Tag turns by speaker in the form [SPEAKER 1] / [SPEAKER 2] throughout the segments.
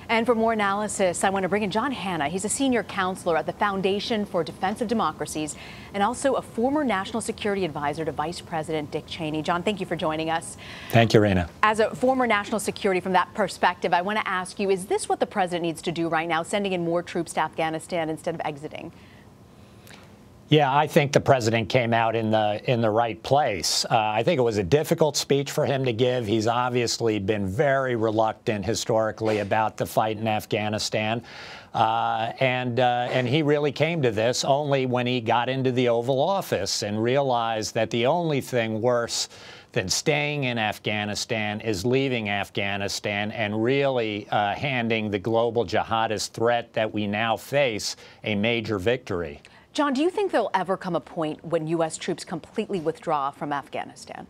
[SPEAKER 1] And for more analysis, I want to bring in John Hanna. He's a senior counselor at the Foundation for Defensive Democracies and also a former national security advisor to Vice President Dick Cheney. John, thank you for joining us.
[SPEAKER 2] Thank you, Rena.
[SPEAKER 1] As a former national security, from that perspective, I want to ask you, is this what the president needs to do right now, sending in more troops to Afghanistan instead of exiting?
[SPEAKER 2] Yeah, I think the president came out in the right place. I think it was a difficult speech for him to give. He's obviously been very reluctant historically about the fight in Afghanistan. And he really came to this only when he got into the Oval Office and realized that the only thing worse than staying in Afghanistan is leaving Afghanistan and really handing the global jihadist threat that we now face a major victory.
[SPEAKER 1] John, do you think there'll ever come a point when U.S. troops completely withdraw from Afghanistan?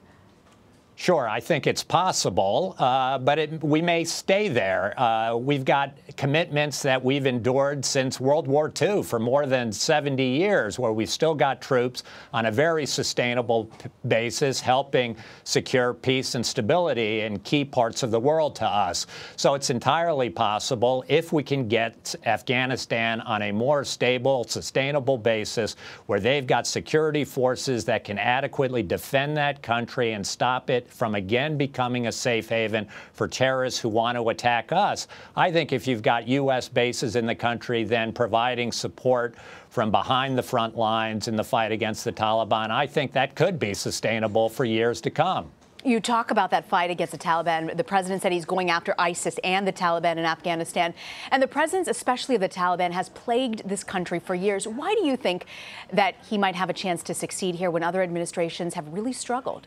[SPEAKER 2] Sure, I think it's possible, but we may stay there. We've got commitments that we've endured since World War II for more than 70 years, where we've still got troops on a very sustainable basis helping secure peace and stability in key parts of the world to us. So it's entirely possible, if we can get Afghanistan on a more stable, sustainable basis, where they've got security forces that can adequately defend that country and stop it from again becoming a safe haven for terrorists who want to attack us. I think if you've got U.S. bases in the country, then providing support from behind the front lines in the fight against the Taliban, I think that could be sustainable for years to come.
[SPEAKER 1] You talk about that fight against the Taliban. The president said he's going after ISIS and the Taliban in Afghanistan. And the presence, especially of the Taliban, has plagued this country for years. Why do you think that he might have a chance to succeed here when other administrations have really struggled?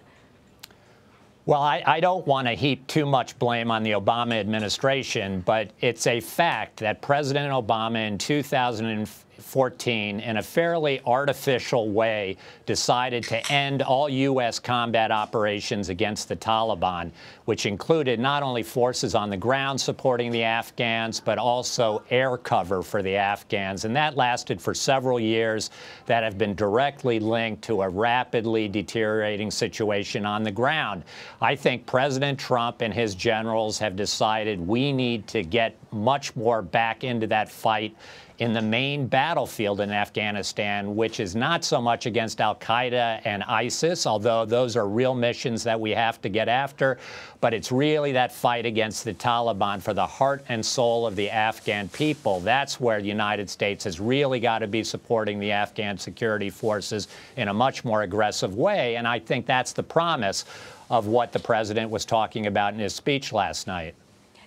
[SPEAKER 2] Well, I don't want to heap too much blame on the Obama administration, but it's a fact that President Obama in 2014, in a fairly artificial way, decided to end all U.S. combat operations against the Taliban, which included not only forces on the ground supporting the Afghans, but also air cover for the Afghans. And that lasted for several years that have been directly linked to a rapidly deteriorating situation on the ground. I think President Trump and his generals have decided we need to get much more back into that fight in the main battlefield in Afghanistan, which is not so much against al-Qaeda and ISIS, although those are real missions that we have to get after, but it's really that fight against the Taliban for the heart and soul of the Afghan people. That's where the United States has really got to be supporting the Afghan security forces in a much more aggressive way, and I think that's the promise of what the president was talking about in his speech last night.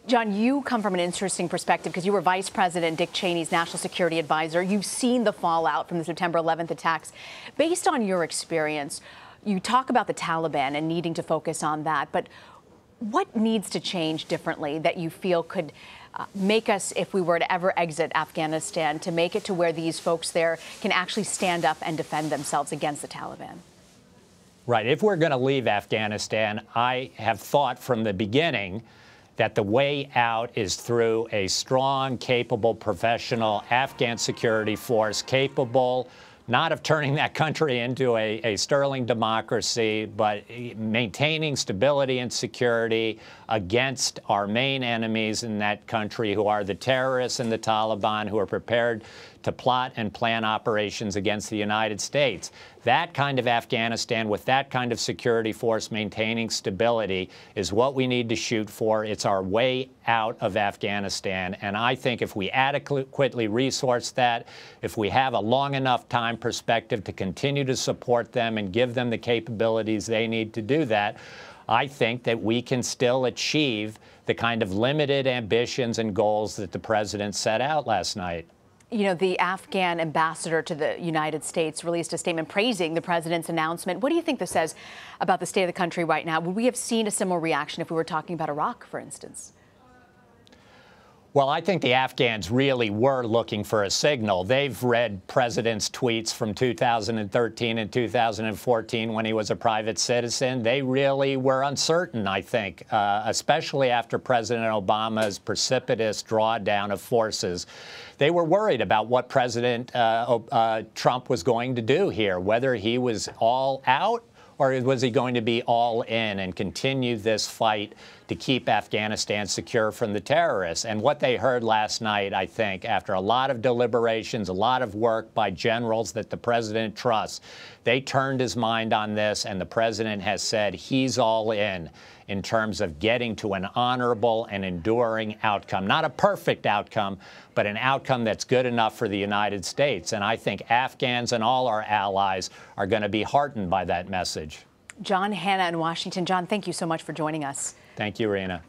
[SPEAKER 1] John, you come from an interesting perspective because you were Vice President Dick Cheney's national security advisor. You've seen the fallout from the September 11th attacks. Based on your experience, you talk about the Taliban and needing to focus on that, but what needs to change differently that you feel could make us, if we were to ever exit Afghanistan, to make it to where these folks there can actually stand up and defend themselves against the Taliban?
[SPEAKER 2] Right. If we're going to leave Afghanistan, I have thought from the beginning that the way out is through a strong, capable, professional Afghan security force, capable not of turning that country into a sterling democracy, but maintaining stability and security against our main enemies in that country, who are the terrorists and the Taliban, who are prepared to plot and plan operations against the United States. That kind of Afghanistan with that kind of security force maintaining stability is what we need to shoot for. It's our way out of Afghanistan. And I think if we adequately resource that, if we have a long enough time perspective to continue to support them and give them the capabilities they need to do that, I think that we can still achieve the kind of limited ambitions and goals that the president set out last night.
[SPEAKER 1] You know, the Afghan ambassador to the United States released a statement praising the president's announcement. What do you think this says about the state of the country right now? Would we have seen a similar reaction if we were talking about Iraq, for instance?
[SPEAKER 2] Well, I think the Afghans really were looking for a signal. They've read President's tweets from 2013 and 2014 when he was a private citizen. They really were uncertain, I think, especially after President Obama's precipitous drawdown of forces. They were worried about what President Trump was going to do here, whether he was all out or was he going to be all in and continue this fight to keep Afghanistan secure from the terrorists. And what they heard last night, I think, after a lot of deliberations, a lot of work by generals that the president trusts, they turned his mind on this, and the president has said he's all in terms of getting to an honorable and enduring outcome. Not a perfect outcome, but an outcome that's good enough for the United States. And I think Afghans and all our allies are going to be heartened by that message.
[SPEAKER 1] John Hanna in Washington. John, thank you so much for joining us.
[SPEAKER 2] Thank you, Rena.